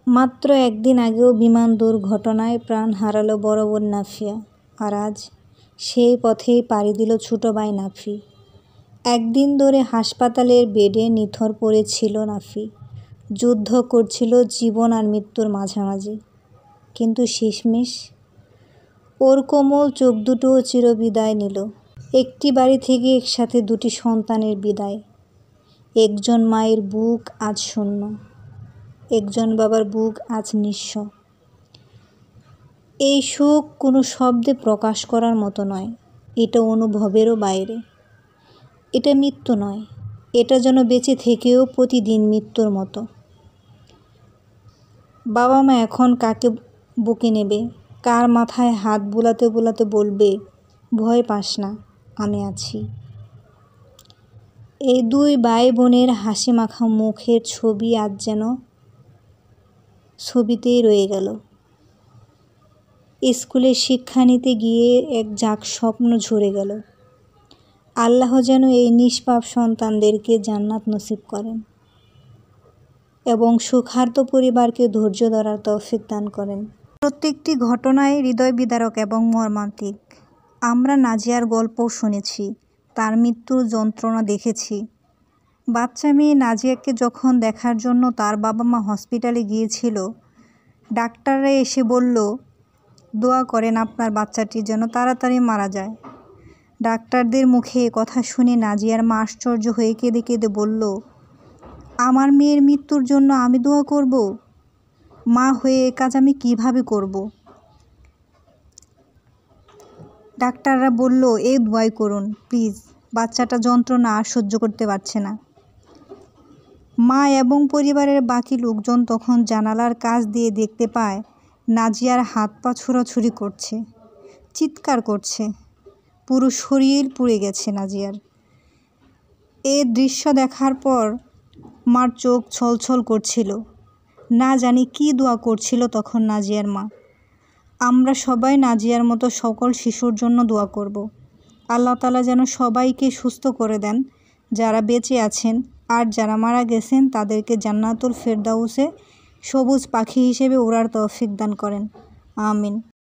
মাত্র একদিন আগেও বিমান দুর্ঘটনায় প্রাণ হারালো বড় বোন নাফিয়া, আর আজ সেই পথেই পাড়ি দিল ছোটো ভাই নাফি। একদিন ধরে হাসপাতালের বেডে নিথর পড়েছিল নাফি, যুদ্ধ করছিল জীবন আর মৃত্যুর মাঝামাঝি। কিন্তু শেষমেশ ওর কোমল চোখ দুটোও চিরবিদায় নিল। একটি বাড়ি থেকে একসাথে দুটি সন্তানের বিদায়। একজন মায়ের বুক আজ শূন্য, একজন বাবার বুক আজ নিঃস্ব। এই শোক কোনো শব্দে প্রকাশ করার মতো নয়, এটা অনুভবেরও বাইরে। এটা মৃত্যু নয়, এটা যেন বেঁচে থেকেও প্রতিদিন মৃত্যুর মতো। বাবা মা এখন কাকে বুকে নেবে, কার মাথায় হাত বুলাতে বুলাতে বলবে, ভয় পাস না, আমি আছি। এই দুই ভাই বোনের হাসি মাখা মুখের ছবি আজ যেন ছবিতেই রয়ে গেল। স্কুলে শিক্ষা নিতে গিয়ে এক ঝাঁক স্বপ্ন ঝরে গেল। আল্লাহ যেন এই নিষ্পাপ সন্তানদেরকে জান্নাত নসিব করেন এবং সুখার্ত পরিবারকে ধৈর্য ধরার তৌফিক দান করেন। প্রত্যেকটি ঘটনাই হৃদয় বিদারক এবং মর্মান্তিক। আমরা নাজিয়ার গল্পও শুনেছি, তার মৃত্যুর যন্ত্রণা দেখেছি। বাচ্চা মেয়ে নাজিয়াকে যখন দেখার জন্য তার বাবা মা হসপিটালে গিয়েছিল, ডাক্তাররা এসে বলল, দোয়া করেন আপনার বাচ্চাটি যেন তাড়াতাড়ি মারা যায়। ডাক্তারদের মুখে কথা শুনে নাজিয়ার মা আশ্চর্য হয়ে কেঁদে কেঁদে বলল, আমার মেয়ের মৃত্যুর জন্য আমি দোয়া করব? মা হয়ে এ কাজ আমি কিভাবে করব? ডাক্তাররা বলল, এই দোয়াই করুন প্লিজ, বাচ্চাটা যন্ত্রণা আর সহ্য করতে পারছে না। মা এবং পরিবারের বাকি লোকজন তখন জানালার কাছ দিয়ে দেখতে পায় নাজিয়ার হাত পা ছোড়াছুড়ি করছে, চিৎকার করছে, পুরো শরীর পুড়ে গেছে নাজিয়ার। এই দৃশ্য দেখার পর মার চোখ ছলছল করছিল, না জানি কী দোয়া করছিল তখন নাজিয়ার মা। আমরা সবাই নাজিয়ার মতো সকল শিশুর জন্য দোয়া করব। আল্লাহ তাআলা যেন সবাইকে সুস্থ করে দেন, যারা বেঁচে আছেন, আর যারা মারা গেছেন তাদেরকে জান্নাতুল ফেরদাউসে সবুজ পাখি হিসেবে ওড়ার তৌফিক দান করেন। আমিন।